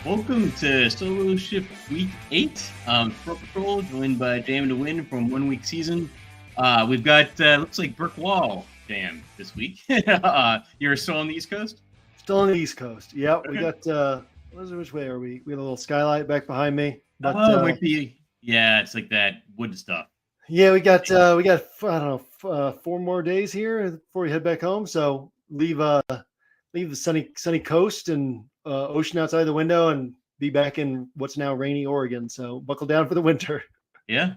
Welcome to Solo Shift Week 8. Squirrel Patrol, joined by Jam to Win from 1 week season. We've got, looks like Brick Wall Jam this week. You're still on the East Coast? Still on the East Coast. Yep. Okay. We got, which way are we? We have a little skylight back behind me. But, Might be, yeah, it's like that wood stuff. Yeah, we got, I don't know, 4 more days here before we head back home. So leave the sunny coast and ocean outside the window and be back in what's now rainy Oregon. So buckle down for the winter. Yeah.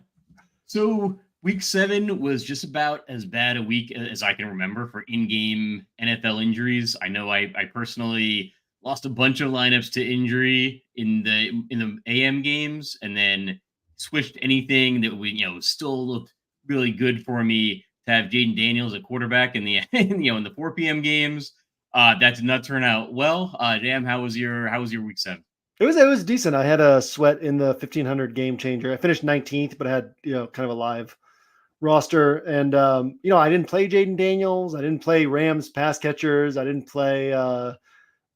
So week 7 was just about as bad a week as I can remember for in-game NFL injuries. I know I personally lost a bunch of lineups to injury in the AM games, and then switched anything that still looked really good for me to have Jaden Daniels at quarterback in the in the 4 p.m. games. That did not turn out well. Jam, how was your week 7? It was decent. I had a sweat in the 1500 game changer. I finished 19th, but I had kind of a live roster, and I didn't play Jaden Daniels. I didn't play Rams pass catchers. I didn't play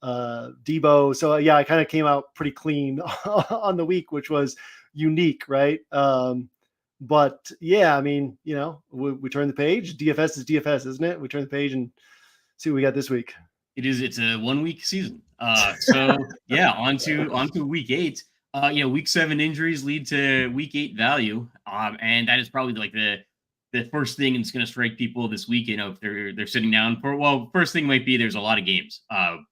Debo. So I kind of came out pretty clean on the week, which was unique, right? But yeah, I mean, we turn the page. DFS is DFS, isn't it? We turn the page and see what we got this week. It is. It's a 1 week season. So yeah, on to week 8. Week 7 injuries lead to week 8 value. And that is probably like the first thing that's going to strike people this week. If they're sitting down for, first thing might be there's a lot of games.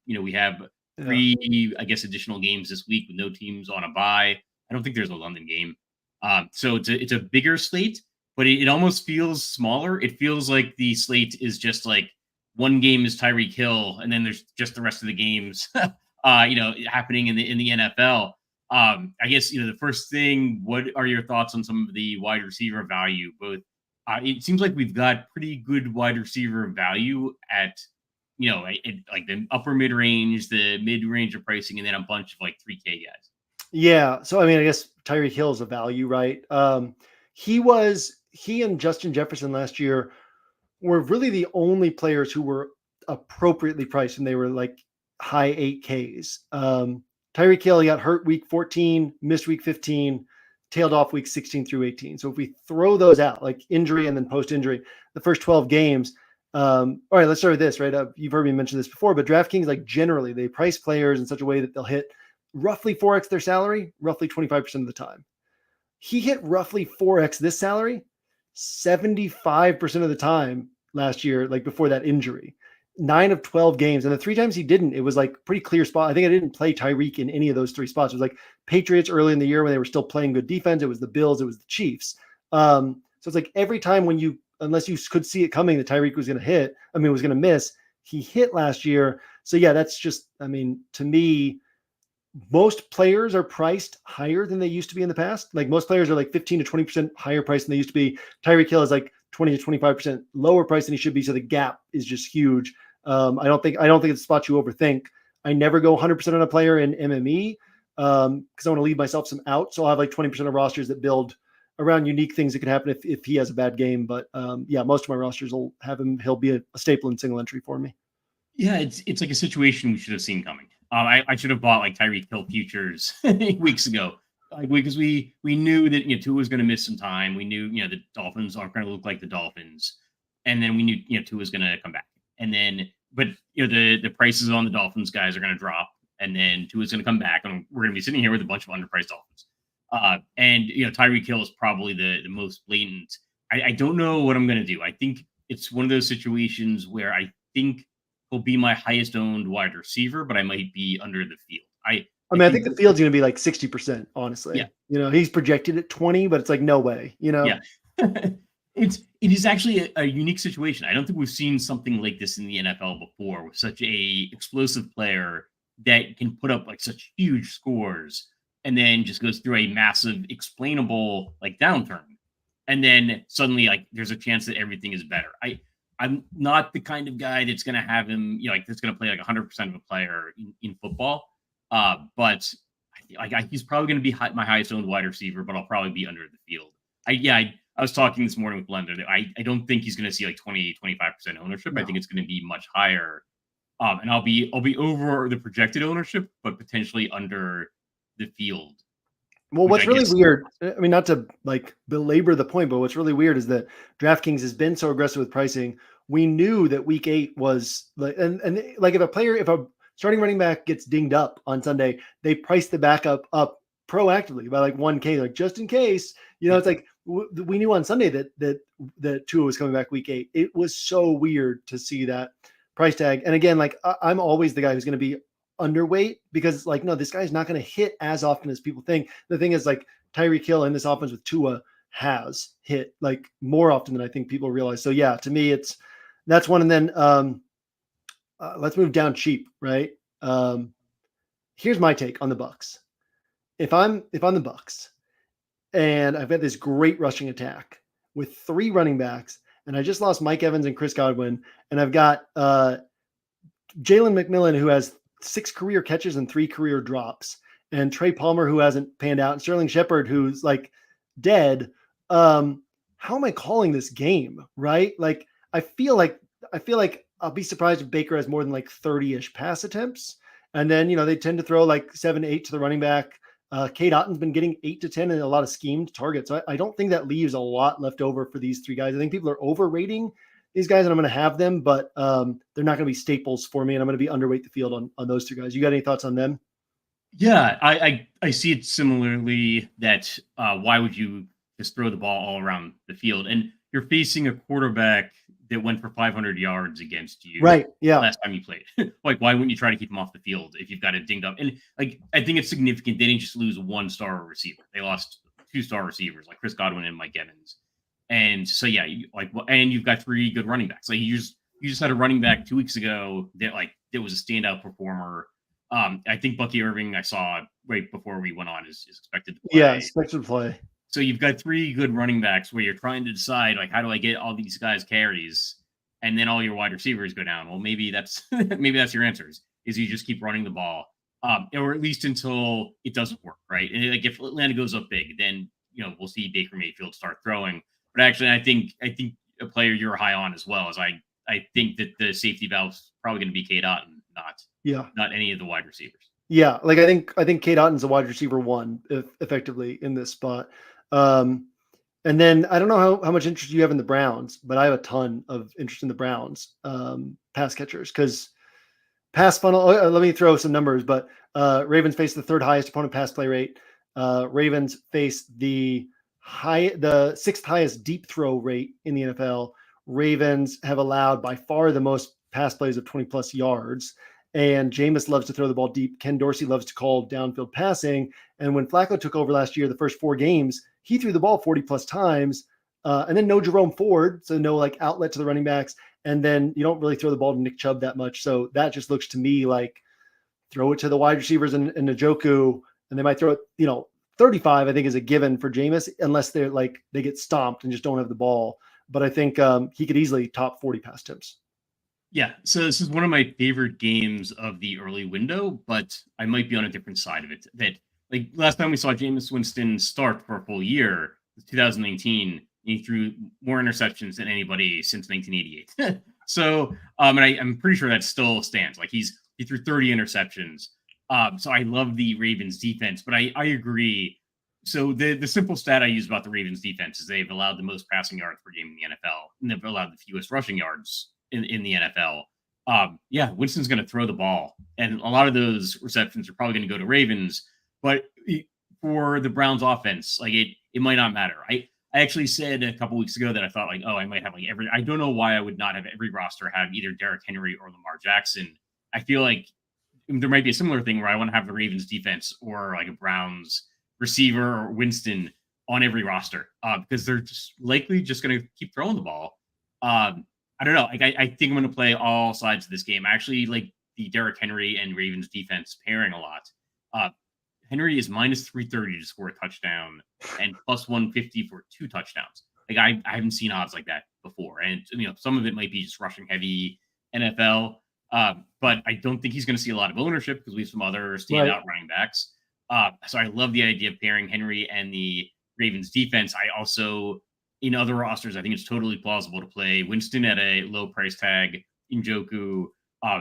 We have 3, I guess, additional games this week with no teams on a bye. I don't think there's a London game. So it's a bigger slate, but it almost feels smaller. It feels like the slate is just like one game is Tyreek Hill, and then there's just the rest of the games, happening in the NFL. I guess the first thing. What are your thoughts on some of the wide receiver value? Both, it seems like we've got pretty good wide receiver value at like the upper mid range, the mid range of pricing, and then a bunch of like 3K guys. Yeah, so I mean, I guess Tyreek Hill is a value, right? He and Justin Jefferson last year were really the only players who were appropriately priced, and they were like high 8Ks. Tyreek Hill got hurt week 14, missed week 15, tailed off week 16 through 18. So if we throw those out, like injury and then post-injury, the first 12 games, all right, let's start with this, right? You've heard me mention this before, but DraftKings, like generally, they price players in such a way that they'll hit roughly 4x their salary, roughly 25% of the time. He hit roughly 4x this salary 75% of the time last year, like before that injury. 9 of 12 games. And the 3 times he didn't, it was like pretty clear spot. I think I didn't play Tyreek in any of those 3 spots. It was like Patriots early in the year when they were still playing good defense. It was the Bills. It was the Chiefs. So it's like every time unless you could see it coming, that Tyreek was going to miss, he hit last year. So yeah, that's just, to me, most players are priced higher than they used to be in the past. Like most players are like 15 to 20% higher price than they used to be. Tyreek Hill is like 20 to 25% lower price than he should be. So the gap is just huge. I don't think it's a spot you overthink. I never go 100% on a player in MME because I want to leave myself some out. So I'll have like 20% of rosters that build around unique things that can happen if he has a bad game. But most of my rosters will have him. He'll be a staple in single entry for me. Yeah, it's like a situation we should have seen coming. I should have bought like Tyreek Hill futures weeks ago, because we knew that Tua was going to miss some time. We knew the Dolphins aren't going to look like the Dolphins, and then we knew Tua was going to come back. And then, but the prices on the Dolphins guys are going to drop, and then Tua is going to come back, and we're going to be sitting here with a bunch of underpriced Dolphins. And Tyreek Hill is probably the most blatant. I don't know what I'm going to do. I think it's one of those situations where I think he'll be my highest owned wide receiver, but I might be under the field. I think the field's going to be like 60%, honestly. Yeah. He's projected at 20, but it's like, no way, Yeah. It is actually a unique situation. I don't think we've seen something like this in the NFL before, with such a explosive player that can put up like such huge scores and then just goes through a massive explainable like downturn. And then suddenly like there's a chance that everything is better. I'm not the kind of guy that's going to have him, that's going to play like 100% of a player in football. But he's probably going to be my highest owned wide receiver, but I'll probably be under the field. I was talking this morning with Blender. I don't think he's going to see like 20, 25% ownership. No. I think it's going to be much higher. And I'll be over the projected ownership, but potentially under the field. Well, what's really weird, I mean, not to like belabor the point, but what's really weird is that DraftKings has been so aggressive with pricing. We knew that week 8 was like, and like if a starting running back gets dinged up on Sunday, they price the backup up proactively by like 1K, like just in case, it's like we knew on Sunday that Tua was coming back week 8. It was so weird to see that price tag. And again, like I'm always the guy who's going to be underweight because like, no, this guy's not going to hit as often as people think. The thing is like Tyreek Hill in this offense with Tua has hit like more often than I think people realize. So yeah, to me, that's one. And then let's move down cheap, right? Here's my take on the Bucs. If I'm the Bucs and I've got this great rushing attack with 3 running backs and I just lost Mike Evans and Chris Godwin, and I've got Jalen McMillan, who has 6 career catches and 3 career drops, and Trey Palmer, who hasn't panned out, and Sterling Shepard, who's like dead. How am I calling this game? Right? Like, I feel like I'll be surprised if Baker has more than like 30-ish pass attempts. And then, they tend to throw like 7 to 8 to the running back. Cade Otton's been getting 8 to 10 and a lot of schemed targets. So I don't think that leaves a lot left over for these 3 guys. I think people are overrating these guys, and I'm going to have them, but they're not going to be staples for me, and I'm going to be underweight the field on those 2 guys. You got any thoughts on them? Yeah, I see it similarly that why would you just throw the ball all around the field? And you're facing a quarterback that went for 500 yards against you right? Yeah. Last time you played. Like, why wouldn't you try to keep him off the field if you've got it dinged up? And like, I think it's significant. They didn't just lose 1-star receiver. They lost 2-star receivers like Chris Godwin and Mike Evans. And so, yeah, and you've got 3 good running backs. Like you just had a running back 2 weeks ago that was a standout performer. I think Bucky Irving, I saw right before we went on, is expected to play. Yeah, expected to play. So you've got 3 good running backs where you're trying to decide, like, how do I get all these guys carries, and then all your wide receivers go down. Well, maybe that's your answers, is you just keep running the ball, or at least until it doesn't work, right? And like if Atlanta goes up big, then we'll see Baker Mayfield start throwing. But actually, I think a player you're high on as well is I think that the safety valve's probably going to be Cade Otton, not any of the wide receivers. Yeah, like I think Cade Otton's a wide receiver 1 effectively in this spot. And then I don't know how much interest you have in the Browns, but I have a ton of interest in the Browns pass catchers because pass funnel. Let me throw some numbers, but Ravens face the 3rd highest opponent pass play rate. Ravens face the 6th highest deep throw rate in the NFL. Ravens have allowed by far the most pass plays of 20 plus yards. And Jameis loves to throw the ball deep. Ken Dorsey loves to call downfield passing. And when Flacco took over last year, the first 4 games, he threw the ball 40 plus times. And then no Jerome Ford, so no like outlet to the running backs. And then you don't really throw the ball to Nick Chubb that much. So that just looks to me like throw it to the wide receivers and Njoku, and they might throw it, 35, I think, is a given for Jameis, unless they're like they get stomped and just don't have the ball. But I think he could easily top 40 pass attempts. Yeah, so this is one of my favorite games of the early window, but I might be on a different side of it. That like last time we saw Jameis Winston start for a full year, 2019, he threw more interceptions than anybody since 1988. So, and I'm pretty sure that still stands. Like he threw 30 interceptions. So I love the Ravens defense, but I agree. So the simple stat I use about the Ravens defense is they've allowed the most passing yards per game in the NFL, and they've allowed the fewest rushing yards in the NFL. Yeah, Winston's going to throw the ball, and a lot of those receptions are probably going to go to Ravens. But for the Browns offense, like it might not matter. I actually said a couple weeks ago that I thought I might have I don't know why I would not have every roster have either Derrick Henry or Lamar Jackson. I feel like there might be a similar thing where I want to have the Ravens defense or like a Browns receiver or Winston on every roster because they're just likely just going to keep throwing the ball. I don't know. I think I'm going to play all sides of this game. I actually like the Derrick Henry and Ravens defense pairing a lot. Henry is minus 330 to score a touchdown and plus 150 for 2 touchdowns. Like I haven't seen odds like that before. And some of it might be just rushing heavy NFL. But I don't think he's going to see a lot of ownership because we have some other standout running backs. So I love the idea of pairing Henry and the Ravens defense. I also, in other rosters, I think it's totally plausible to play Winston at a low price tag, Njoku,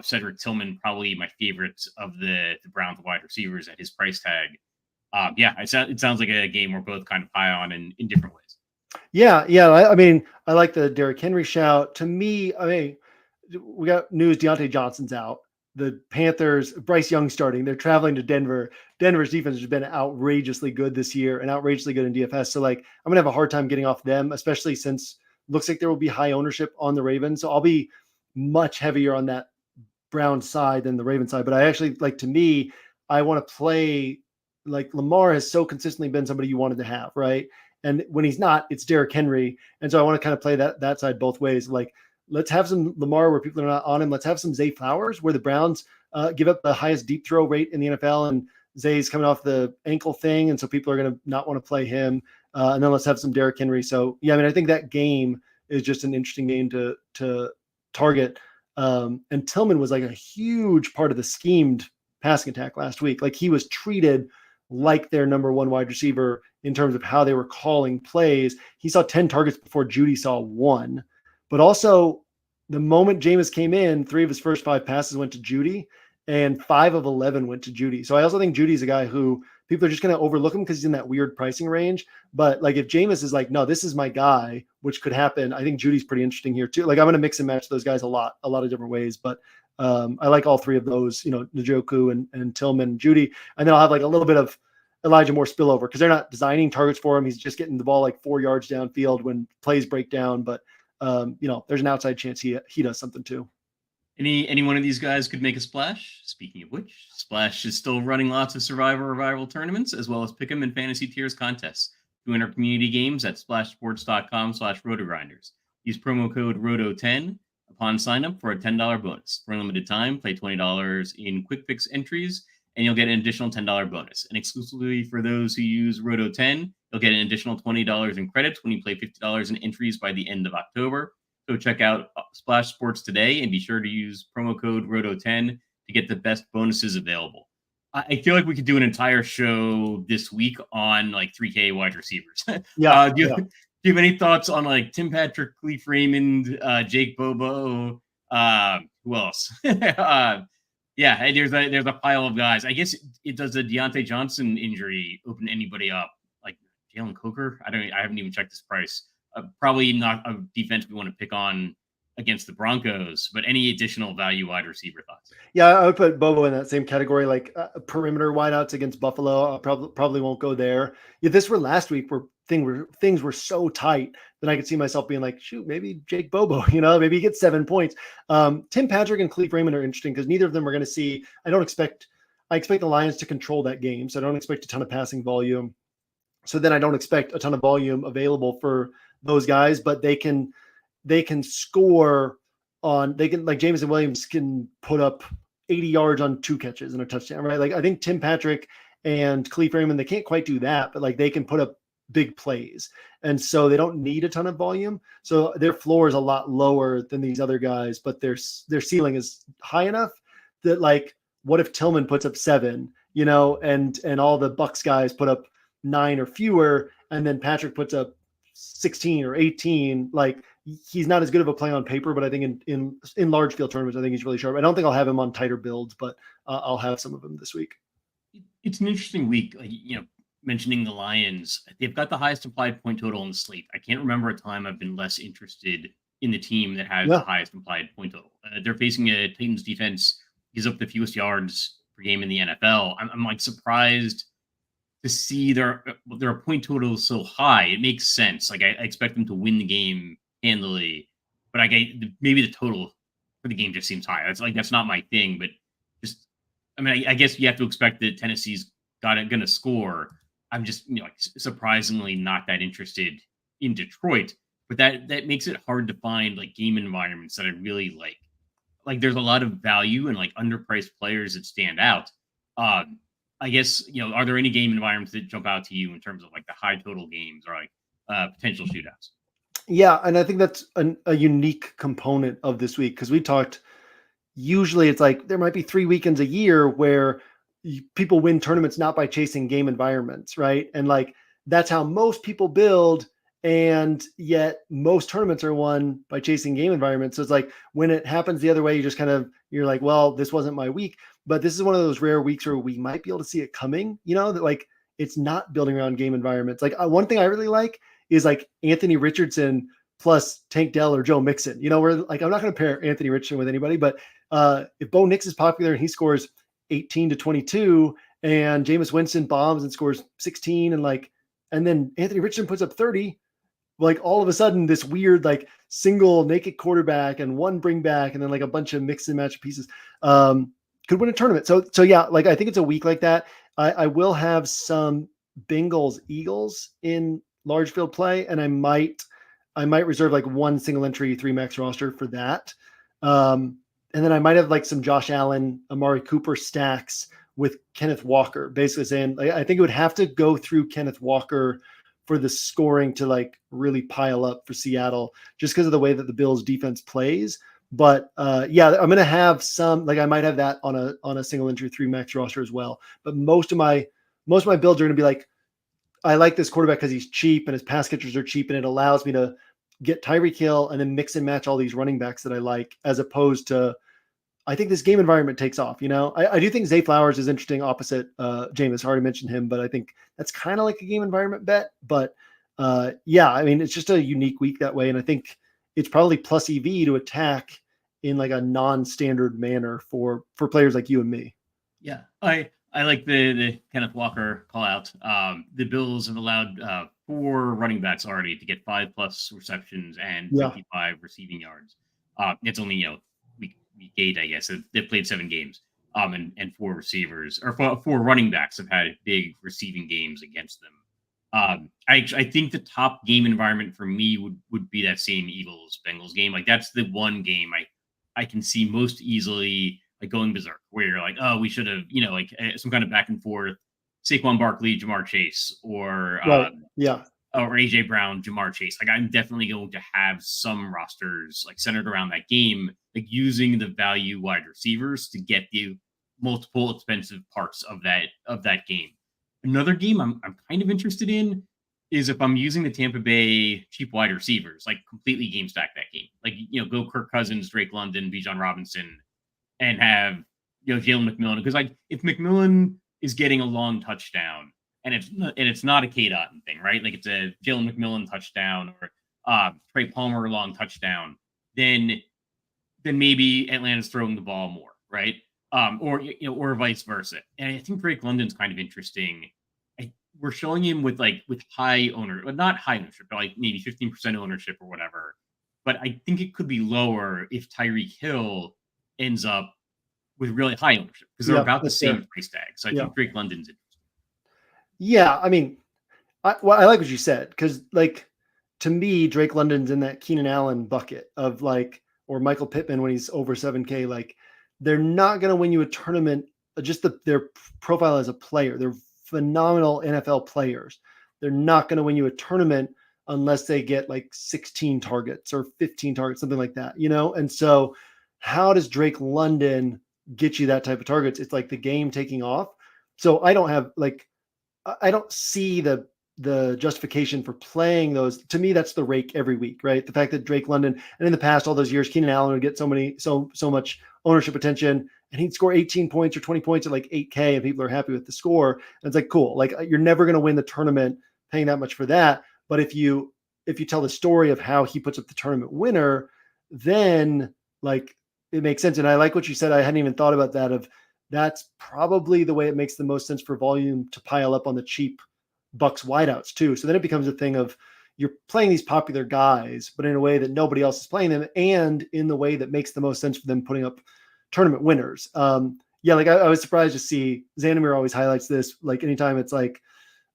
Cedric Tillman, probably my favorite of the Browns wide receivers at his price tag. It sounds like a game we're both kind of high on in different ways. Yeah. I mean, I like the Derrick Henry shout. To me, I mean, we got news Deontay Johnson's out. The Panthers, Bryce Young starting. They're traveling to Denver. Denver's defense has been outrageously good this year and outrageously good in DFS. So, like, I'm going to have a hard time getting off them, especially since looks like there will be high ownership on the Ravens. So I'll be much heavier on that Brown side than the Raven side. But I actually, like, to me, I want to play, like, Lamar has so consistently been somebody you wanted to have, right? And when he's not, it's Derrick Henry. And so I want to kind of play that side both ways. Like, let's have some Lamar where people are not on him. Let's have some Zay Flowers where the Browns give up the highest deep throw rate in the NFL. And Zay's coming off the ankle thing. And so people are going to not want to play him. And then let's have some Derrick Henry. So, yeah, I mean, I think that game is just an interesting game to target. And Tillman was like a huge part of the schemed passing attack last week. Like, he was treated like their number one wide receiver in terms of how they were calling plays. He saw 10 targets before Judy saw 1. But also, the moment Jameis came in, 3 of his first 5 passes went to Judy, and 5 of 11 went to Judy. So I also think Judy's a guy who people are just going to overlook him because he's in that weird pricing range. But, like, if Jameis is like, no, this is my guy, which could happen, I think Judy's pretty interesting here too. Like, I'm going to mix and match those guys a lot of different ways. But I like all 3 of those, Njoku and Tillman and Judy. And then I'll have like a little bit of Elijah Moore spillover because they're not designing targets for him. He's just getting the ball like 4 yards downfield when plays break down. But there's an outside chance he does something too. Any one of these guys could make a splash. Speaking of which, Splash is still running lots of Survivor Revival tournaments as well as Pick'em and Fantasy Tiers contests. Join our community games at splashsports.com/rotogrinders. Use promo code ROTO10 upon sign up for a $10 bonus. For a limited time, play $20 in quick fix entries and you'll get an additional $10 bonus. And exclusively for those who use Roto10, you'll get an additional $20 in credits when you play $50 in entries by the end of October. So check out Splash Sports today and be sure to use promo code Roto10 to get the best bonuses available. I feel like we could do an entire show this week on like 3K wide receivers. Yeah. Do you have any thoughts on like Tim Patrick, Cleef Raymond, Jake Bobo? Who else? Yeah, there's a pile of guys. I guess it does the Deontay Johnson injury open anybody up, like Jalen Coker. I haven't even checked this price. Probably not a defense we want to pick on against the Broncos, but any additional value wide receiver thoughts? Yeah, I would put Bobo in that same category, like perimeter wideouts against Buffalo. I probably won't go there. If this were last week where things were so tight, then I could see myself being like, shoot, maybe Jake Bobo, maybe he gets 7 points. Tim Patrick and Cleef Raymond are interesting because neither of them are going to see. I expect the Lions to control that game, so I don't expect a ton of passing volume. So then I don't expect a ton of volume available for those guys, but they can score on, like Jameson Williams can put up 80 yards on 2 catches and a touchdown, right? Like I think Tim Patrick and Cleef Raymond, they can't quite do that, but like they can put up big plays. And so they don't need a ton of volume. So their floor is a lot lower than these other guys, but their ceiling is high enough that like, what if Tillman puts up 7, and all the Bucks guys put up 9 or fewer, and then Patrick puts up 16 or 18, like he's not as good of a play on paper, but I think in large field tournaments, I think he's really sharp. I don't think I'll have him on tighter builds, but I'll have some of them this week. It's an interesting week. Mentioning the Lions, they've got the highest implied point total on the slate. I can't remember a time I've been less interested in the team that has the highest implied point total. They're facing a Titans defense. Gives up the fewest yards per game in the NFL. I'm like surprised to see their point total is so high. It makes sense. Like I expect them to win the game handily, but maybe the total for the game just seems high. That's not my thing, but just I guess you have to expect that Tennessee's going to score. I'm just surprisingly not that interested in Detroit, but that makes it hard to find like game environments that I really like. Like there's a lot of value and like underpriced players that stand out. I guess, are there any game environments that jump out to you in terms of like the high total games or like potential shootouts? Yeah. And I think that's a unique component of this week. Cause we talked, usually it's like, there might be 3 weekends a year where people win tournaments, not by chasing game environments. Right. And like, that's how most people build. And yet most tournaments are won by chasing game environments. So it's like when it happens the other way, you're like, well, this wasn't my week. But this is one of those rare weeks where we might be able to see it coming, that like it's not building around game environments. Like one thing I really like is like Anthony Richardson plus Tank Dell or Joe Mixon. Where like I'm not going to pair Anthony Richardson with anybody, but if Bo Nix is popular and he scores 18 to 22 and Jameis Winston bombs and scores 16 and then Anthony Richardson puts up 30, like all of a sudden this weird like single naked quarterback and one bring back and then like a bunch of mix and match pieces could win a tournament. So yeah, like I think it's a week like that. I will have some Bengals Eagles in large field play, and I might reserve like one single entry 3 max roster for that. And then I might have like some Josh Allen, Amari Cooper stacks with Kenneth Walker, basically saying like, I think it would have to go through Kenneth Walker for the scoring to like really pile up for Seattle, just because of the way that the Bills defense plays. But yeah, I'm going to have some, like I might have that on a single entry 3 max roster as well. But most of my builds are going to be like, I like this quarterback because he's cheap and his pass catchers are cheap, and it allows me to get Tyreek Hill and then mix and match all these running backs that I like, as opposed to, I think this game environment takes off. I do think Zay Flowers is interesting opposite Jameis. I already mentioned him, but I think that's kind of like a game environment bet. But yeah, I mean, it's just a unique week that way. And I think it's probably plus EV to attack in like a non-standard manner for players like you and me. Yeah, I like the Kenneth Walker call out. The Bills have allowed 4 running backs already to get 5+ receptions and 55 receiving yards. It's only week 8, I guess. They've played 7 games. And 4 receivers or 4 running backs have had big receiving games against them. I think the top game environment for me would be that same Eagles Bengals game. Like that's the one game I can see most easily like going berserk, where you're like, oh, we should have, some kind of back and forth, Saquon Barkley, Jamar Chase, or or AJ Brown, Jamar Chase. Like I'm definitely going to have some rosters like centered around that game, like using the value wide receivers to get the multiple expensive parts of that game. Another game I'm kind of interested in is if I'm using the Tampa Bay cheap wide receivers, like completely game stack that game. Like, go Kirk Cousins, Drake London, Bijan Robinson, and have, Jalen McMillan. Because like if McMillan is getting a long touchdown and it's not a K-Dot thing, right? Like it's a Jalen McMillan touchdown or Trey Palmer long touchdown, then maybe Atlanta's throwing the ball more, right? Or vice versa. And I think Drake London's kind of interesting. We're showing him with high ownership, not high ownership, but like maybe 15% ownership or whatever. But I think it could be lower if Tyreek Hill ends up with really high ownership, because they're about the same price tag. So I think Drake London's interesting. Yeah, I mean, I like what you said, because like to me, Drake London's in that Keenan Allen bucket of like, or Michael Pittman when he's over 7K. Like they're not going to win you a tournament. Just their profile as a player, they're phenomenal NFL players. They're not going to win you a tournament unless they get like 16 targets or 15 targets, something like that, And so how does Drake London get you that type of targets? It's like the game taking off. So I don't see the justification for playing those. To me, that's the rake every week, right? The fact that Drake London, and in the past, all those years, Keenan Allen would get so much ownership attention, and he'd score 18 points or 20 points at like 8K, and people are happy with the score. And it's like, cool. Like you're never going to win the tournament paying that much for that. But if you tell the story of how he puts up the tournament winner, then like it makes sense. And I like what you said. I hadn't even thought about that. That's probably the way it makes the most sense for volume to pile up on the cheap Bucks wideouts too. So then it becomes a thing of you're playing these popular guys, but in a way that nobody else is playing them, and in the way that makes the most sense for them putting up tournament winners. Like I was surprised to see Xanamir always highlights this. Like anytime it's like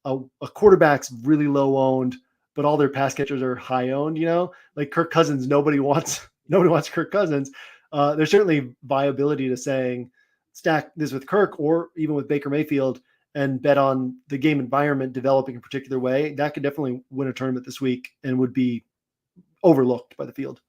a quarterback's really low owned, but all their pass catchers are high owned, like Kirk Cousins, nobody wants Kirk Cousins. There's certainly viability to saying stack this with Kirk or even with Baker Mayfield and bet on the game environment developing a particular way. That could definitely win a tournament this week and would be overlooked by the field.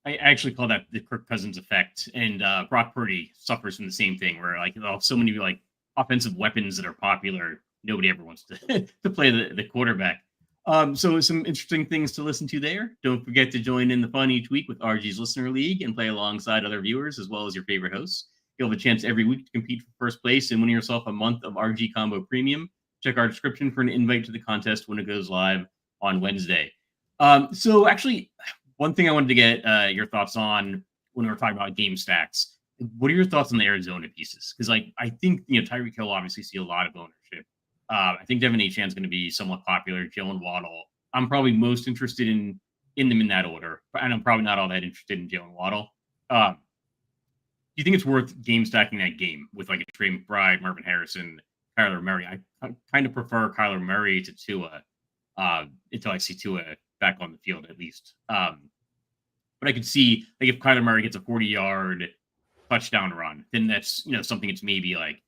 I actually call that the Kirk Cousins effect. And Brock Purdy suffers from the same thing, where like so many like offensive weapons that are popular, nobody ever wants to to play the quarterback. So some interesting things to listen to there. Don't forget to join in the fun each week with RG's Listener League and play alongside other viewers as well as your favorite hosts. You'll have a chance every week to compete for first place and win yourself a month of RG Combo Premium. Check our description for an invite to the contest when it goes live on Wednesday. So actually, one thing I wanted to get your thoughts on when we were talking about game stacks. What are your thoughts on the Arizona pieces? Because I think Tyreek Hill obviously see a lot of ownership. I think Devin Achane is going to be somewhat popular. Jalen Waddle. I'm probably most interested in them in that order, and I'm probably not all that interested in Jalen Waddle. Do you think it's worth game stacking that game with like a Trey McBride, Marvin Harrison, Kyler Murray? I kind of prefer Kyler Murray to Tua until I see Tua back on the field at least. But I could see like if Kyler Murray gets a 40-yard touchdown run, then that's something it's maybe like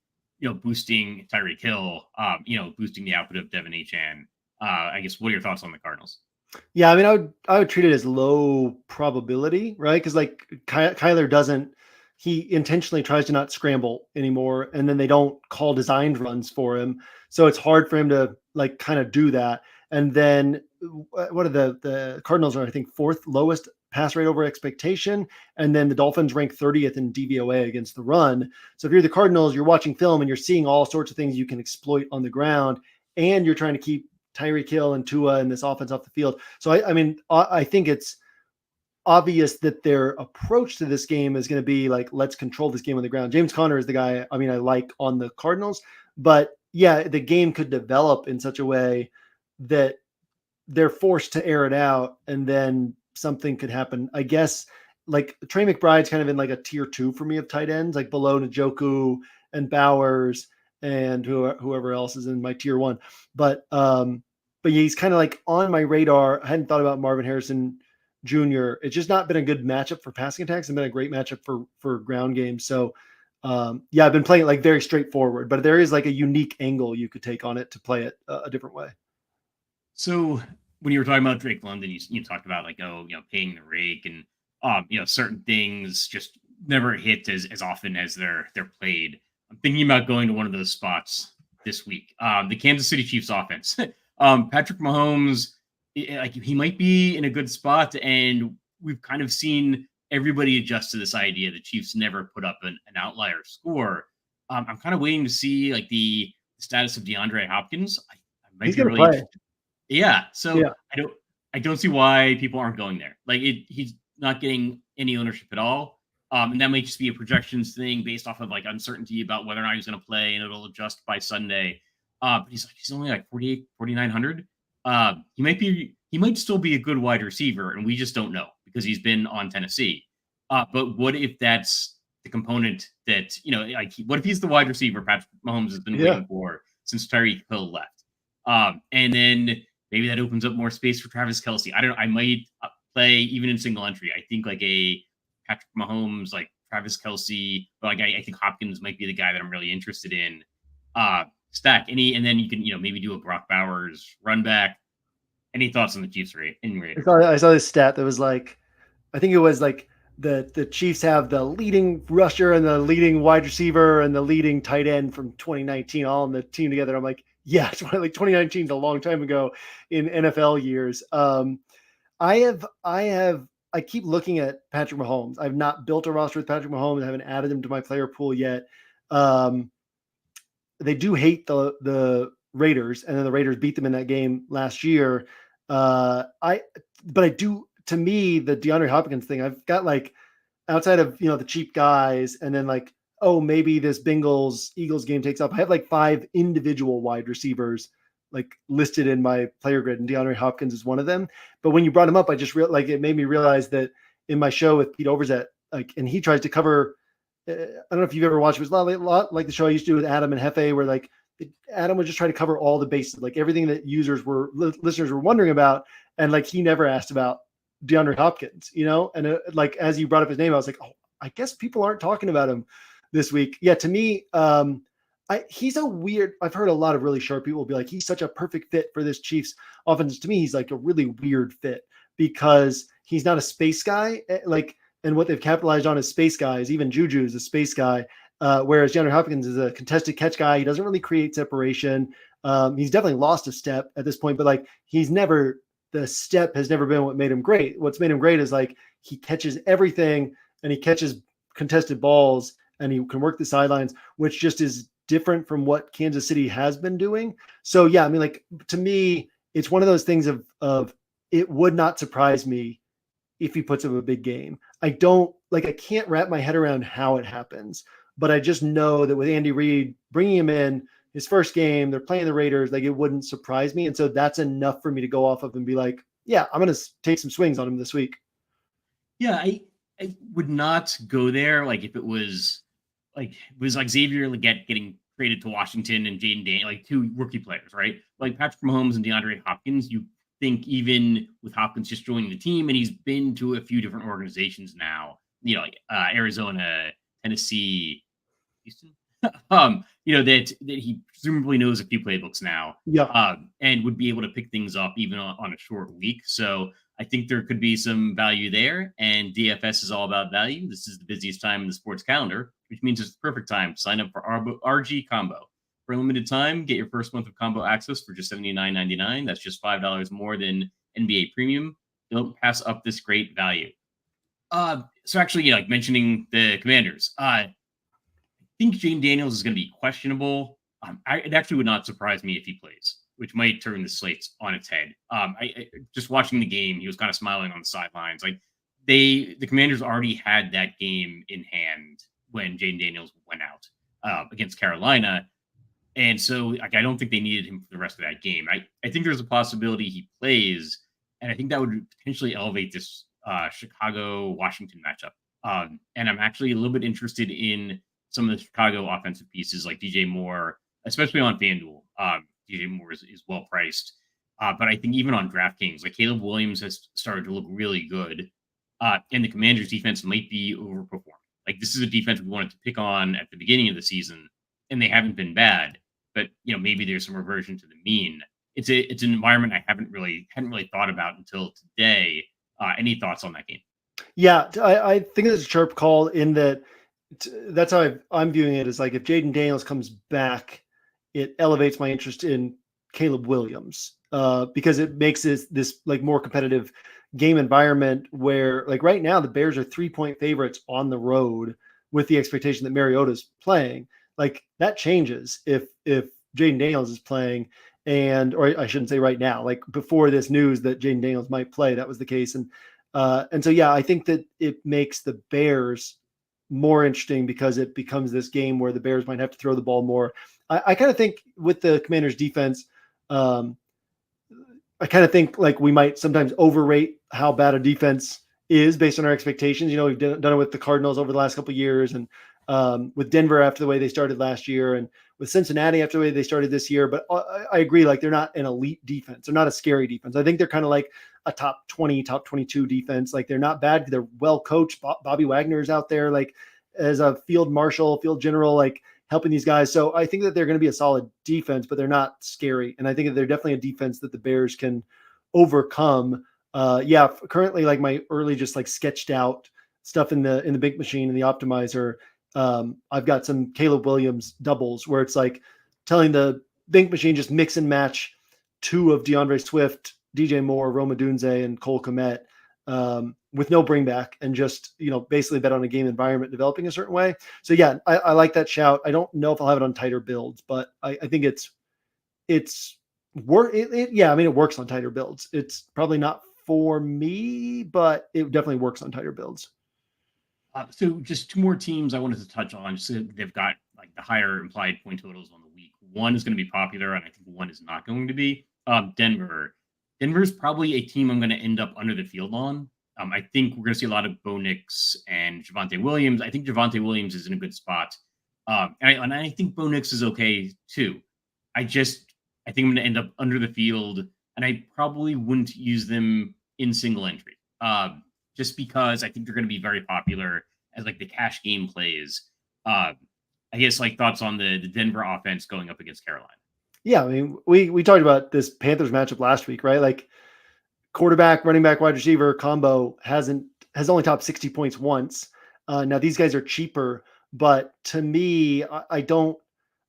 boosting Tyreek Hill, boosting the output of Devin Achane. I guess what are your thoughts on the Cardinals? Yeah, I mean, I would treat it as low probability, right? Because like Kyler doesn't. He intentionally tries to not scramble anymore, and then they don't call designed runs for him. So it's hard for him to like kind of do that. And then what are the Cardinals are, I think, fourth lowest pass rate over expectation. And then the Dolphins rank 30th in DVOA against the run. So if you're the Cardinals, you're watching film and you're seeing all sorts of things you can exploit on the ground, and you're trying to keep Tyreek Hill and Tua and this offense off the field. So I mean, I think it's obvious that their approach to this game is going to be like, let's control this game on the ground. James Conner is the guy, I like on the Cardinals, but yeah, the game could develop in such a way that they're forced to air it out and then something could happen. I guess like Trey McBride's kind of in like a tier 2 for me of tight ends, like below Njoku and Bowers and whoever else is in my tier 1. But yeah, he's kind of like on my radar. I hadn't thought about Marvin Harrison Jr. It's just not been a good matchup for passing attacks and been a great matchup for ground games. So yeah, I've been playing it like very straightforward, but there is like a unique angle you could take on it to play it a different way. So when you were talking about Drake London, you talked about like, paying the rake and certain things just never hit as often as they're played. I'm thinking about going to one of those spots this week. The Kansas City Chiefs offense. Patrick Mahomes, like he might be in a good spot, and we've kind of seen everybody adjust to this idea the Chiefs never put up an outlier score. I'm kind of waiting to see like the status of DeAndre Hopkins. I might He's be gonna really play. Yeah. So Yeah. I don't see why people aren't going there. Like he's not getting any ownership at all. And that might just be a projections thing based off of like uncertainty about whether or not he's going to play, and it'll adjust by Sunday. But he's only like 4,900. He might still be a good wide receiver, and we just don't know because he's been on Tennessee. But what if that's the component that like what if he's the wide receiver Patrick Mahomes has been waiting for since Tyreek Hill left? And then maybe that opens up more space for Travis Kelce. I don't know. I might play even in single entry. I think like a Patrick Mahomes, like Travis Kelce, but like I think Hopkins might be the guy that I'm really interested in. Stack and then you can maybe do a Brock Bowers run back. Any thoughts on the Chiefs in Raiders? I saw this stat that was like, I think it was like the Chiefs have the leading rusher and the leading wide receiver and the leading tight end from 2019 all on the team together. I'm like, yeah, it's like 2019 is a long time ago in NFL years. I keep looking at Patrick Mahomes. I've not built a roster with Patrick Mahomes. I haven't added him to my player pool yet. They do hate the Raiders, and then the Raiders beat them in that game last year. But I do, to me, the DeAndre Hopkins thing, I've got like outside of, the cheap guys, and then like, oh, maybe this Eagles game takes off. I have like 5 individual wide receivers like listed in my player grid, and DeAndre Hopkins is one of them. But when you brought him up, I just it made me realize that in my show with Pete Overzet, like, and he tries to cover, I don't know if you've ever watched, it was a lot like the show I used to do with Adam and Hefe, where like Adam would just try to cover all the bases, like everything that listeners were wondering about. And like, he never asked about DeAndre Hopkins, and like, as you brought up his name, I was like, oh, I guess people aren't talking about him this week. Yeah. To me, he's I've heard a lot of really sharp people be like, he's such a perfect fit for this Chiefs offense. To me, he's like a really weird fit because he's not a space guy. And what they've capitalized on is space guys. Even Juju is a space guy. Whereas DeAndre Hopkins is a contested catch guy. He doesn't really create separation. He's definitely lost a step at this point, but like the step has never been what made him great. What's made him great is like he catches everything and he catches contested balls and he can work the sidelines, which just is different from what Kansas City has been doing. So yeah, I mean, like to me, it's one of those things of it would not surprise me if he puts up a big game. I can't wrap my head around how it happens, but I just know that with Andy Reid bringing him in his first game, they're playing the Raiders, like it wouldn't surprise me. And so that's enough for me to go off of and be like, yeah, I'm going to take some swings on him this week. Yeah, I would not go there. Like if it was like Xavier Legette getting traded to Washington and Jaden Daniels, like two rookie players, right? Like Patrick Mahomes and DeAndre Hopkins, you think even with Hopkins just joining the team, and he's been to a few different organizations now, like Arizona, Tennessee, Houston, that he presumably knows a few playbooks now, and would be able to pick things up even on a short week. So I think there could be some value there, and DFS is all about value. This is the busiest time in the sports calendar, which means it's the perfect time to sign up for RG Combo. For a limited time, get your first month of combo access for just $79.99. That's just $5 more than NBA Premium. Don't pass up this great value. So actually, like mentioning the Commanders, I think Jaden Daniels is going to be questionable. It actually would not surprise me if he plays, which might turn the slates on its head. I just watching the game, he was kind of smiling on the sidelines. Like the Commanders already had that game in hand when Jaden Daniels went out against Carolina. And so like, I don't think they needed him for the rest of that game. I think there's a possibility he plays, and I think that would potentially elevate this Chicago-Washington matchup. And I'm actually a little bit interested in some of the Chicago offensive pieces like DJ Moore, especially on FanDuel. DJ Moore is well priced. But I think even on DraftKings, like Caleb Williams has started to look really good. And the Commanders defense might be overperforming. Like this is a defense we wanted to pick on at the beginning of the season, and they haven't been bad. But maybe there's some reversion to the mean. It's an environment I hadn't really thought about until today. Any thoughts on that game? Yeah, I think it's a sharp call in that. That's how I'm viewing it. Is like if Jaden Daniels comes back, it elevates my interest in Caleb Williams because it makes this like more competitive game environment where like right now the Bears are 3-point favorites on the road with the expectation that Mariota's playing. Like that changes if Jaden Daniels is playing, or I shouldn't say right now, like before this news that Jaden Daniels might play, that was the case. And so, yeah, I think that it makes the Bears more interesting because it becomes this game where the Bears might have to throw the ball more. I kind of think with the Commanders defense, I kind of think like we might sometimes overrate how bad a defense is based on our expectations. We've done it with the Cardinals over the last couple of years, and with Denver after the way they started last year, and with Cincinnati after the way they started this year. But I agree, like they're not an elite defense. They're not a scary defense. I think they're kind of like a top 20, top 22 defense. Like they're not bad. They're well coached. Bobby Wagner is out there like as a field marshal, field general, like helping these guys. So I think that they're going to be a solid defense, but they're not scary. And I think that they're definitely a defense that the Bears can overcome. Currently like my early just like sketched out stuff in the big machine and the optimizer. I've got some Caleb Williams doubles where it's like telling the Bink machine just mix and match two of DeAndre Swift, DJ Moore, Roma Dunze, and Cole Kmet with no bring back and just, basically bet on a game environment developing a certain way. So yeah, I like that shout. I don't know if I'll have it on tighter builds, but I think it works on tighter builds. It's probably not for me, but it definitely works on tighter builds. So just two more teams I wanted to touch on. So they've got like the higher implied point totals on the week. One is going to be popular, and I think one is not going to be. Denver. Denver's probably a team I'm going to end up under the field on. I think we're going to see a lot of Bo Nix and Javonte Williams. I think Javonte Williams is in a good spot. And I think Bo Nix is okay too. I think I'm going to end up under the field, and I probably wouldn't use them in single entry. Just because I think they're going to be very popular as like the cash game plays. I guess like thoughts on the Denver offense going up against Carolina. Yeah, I mean, we talked about this Panthers matchup last week, right? Like quarterback, running back, wide receiver combo has only topped 60 points once. Now these guys are cheaper, but to me, I don't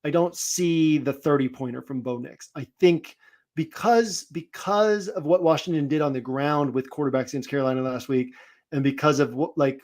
I don't see the 30-pointer from Bo Nix. I think because of what Washington did on the ground with quarterbacks against Carolina last week, and because of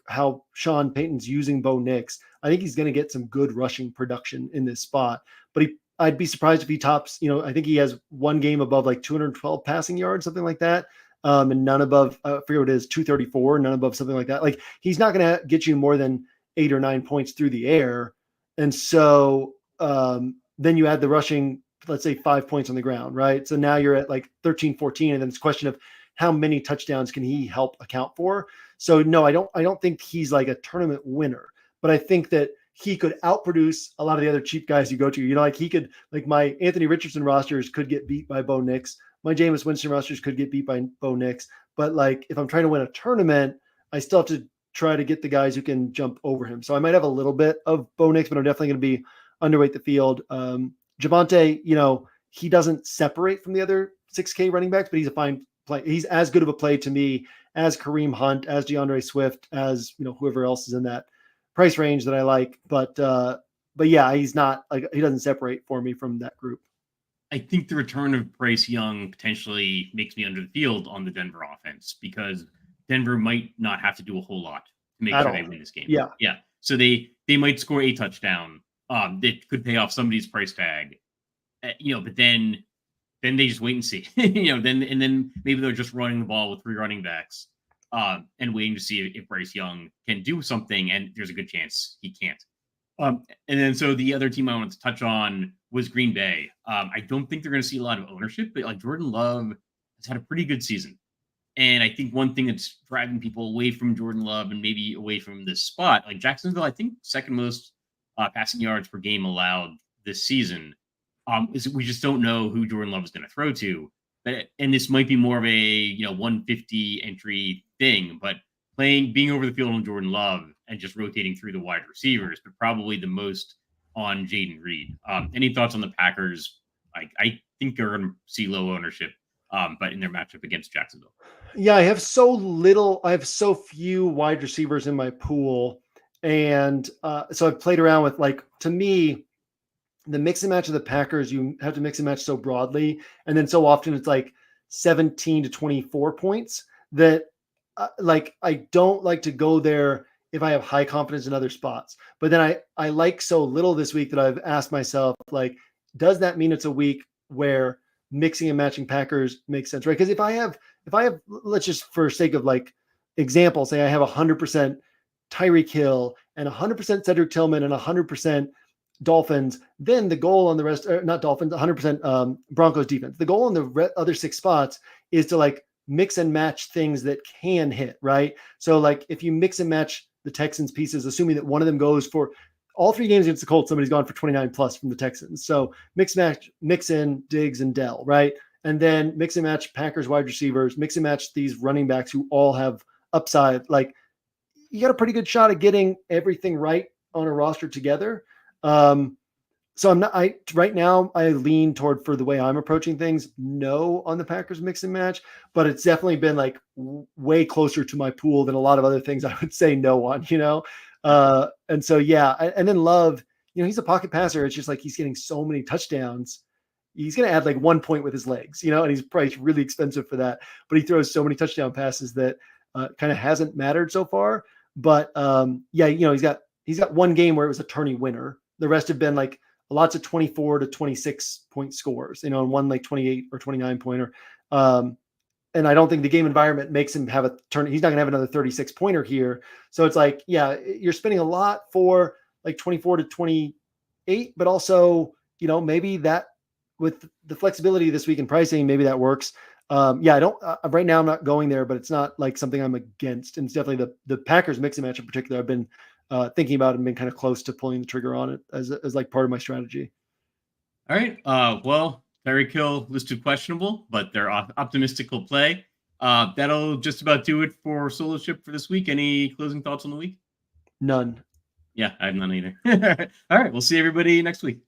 how Sean Payton's using Bo Nix, I think he's going to get some good rushing production in this spot. But I'd be surprised if he tops, I think he has one game above like 212 passing yards, something like that. And none above, I forget what it is, 234, none above something like that. Like, he's not going to get you more than 8 or 9 points through the air. And so then you add the rushing, let's say 5 points on the ground, right? So now you're at like 13, 14. And then it's a question of how many touchdowns can he help account for? So no, I don't think he's like a tournament winner, but I think that he could outproduce a lot of the other cheap guys you go to. Like he could, like my Anthony Richardson rosters could get beat by Bo Nix. My Jameis Winston rosters could get beat by Bo Nix. But like, if I'm trying to win a tournament, I still have to try to get the guys who can jump over him. So I might have a little bit of Bo Nix, but I'm definitely going to be underweight the field. Javonte, he doesn't separate from the other 6K running backs, but he's a fine play. He's as good of a play to me as Kareem Hunt, as DeAndre Swift, as whoever else is in that price range that I like. But yeah, he's not like, he doesn't separate for me from that group. I think the return of Bryce Young potentially makes me under the field on the Denver offense, because Denver might not have to do a whole lot to make sure they win this game. Yeah. So they might score a touchdown. That could pay off somebody's price tag. But then they just wait and see. Then maybe they're just running the ball with 3 running backs, and waiting to see if Bryce Young can do something. And there's a good chance he can't. And then so the other team I wanted to touch on was Green Bay. I don't think they're going to see a lot of ownership, but like Jordan Love has had a pretty good season. And I think one thing that's driving people away from Jordan Love and maybe away from this spot, like Jacksonville, I think second most passing yards per game allowed this season, is we just don't know who Jordan Love is going to throw to. And this might be more of a 150 entry thing, but being over the field on Jordan Love and just rotating through the wide receivers, but probably the most on Jaden Reed. Any thoughts on the Packers? I think they're going to see low ownership, but in their matchup against Jacksonville. Yeah, I have so few wide receivers in my pool. And so I've played around with, like, to me, the mix and match of the Packers, you have to mix and match so broadly. And then so often it's like 17 to 24 points that I don't like to go there if I have high confidence in other spots. But then I like so little this week that I've asked myself, like, does that mean it's a week where mixing and matching Packers makes sense, right? Because if I have, let's just for sake of like example, say I have 100% Tyreek Hill and 100% Cedric Tillman and 100% Dolphins, then the goal on the rest, not Dolphins, 100% Broncos defense. The goal on the other 6 spots is to like mix and match things that can hit, right? So like if you mix and match the Texans pieces, assuming that one of them goes for all 3 games against the Colts, somebody's gone for 29 plus from the Texans. So mix in Diggs and Dell, right? And then mix and match Packers wide receivers, mix and match these running backs who all have upside. Like, you got a pretty good shot at getting everything right on a roster together. So right now I lean toward, for the way I'm approaching things, no on the Packers mix and match, but it's definitely been like way closer to my pool than a lot of other things I would say no on, and so, yeah. And then Love, he's a pocket passer. It's just like, he's getting so many touchdowns. He's going to add like 1 point with his legs, and he's priced really expensive for that, but he throws so many touchdown passes that kind of hasn't mattered so far. But yeah, he's got one game where it was a tourney winner. The rest have been like lots of 24 to 26 point scores, and one like 28 or 29 pointer. And I don't think the game environment makes him have a turn. He's not gonna have another 36 pointer here. So it's like, yeah, you're spending a lot for like 24 to 28, but also, maybe that with the flexibility this week in pricing, maybe that works. Yeah, I don't right now. I'm not going there, but it's not like something I'm against. And it's definitely the Packers mix and match in particular. I've been thinking about it and been kind of close to pulling the trigger on it as like part of my strategy. All right. Well, Tyreek Hill listed questionable, but they're optimistical play. That'll just about do it for Solo Ship for this week. Any closing thoughts on the week? None. Yeah, I have none either. All right. We'll see everybody next week.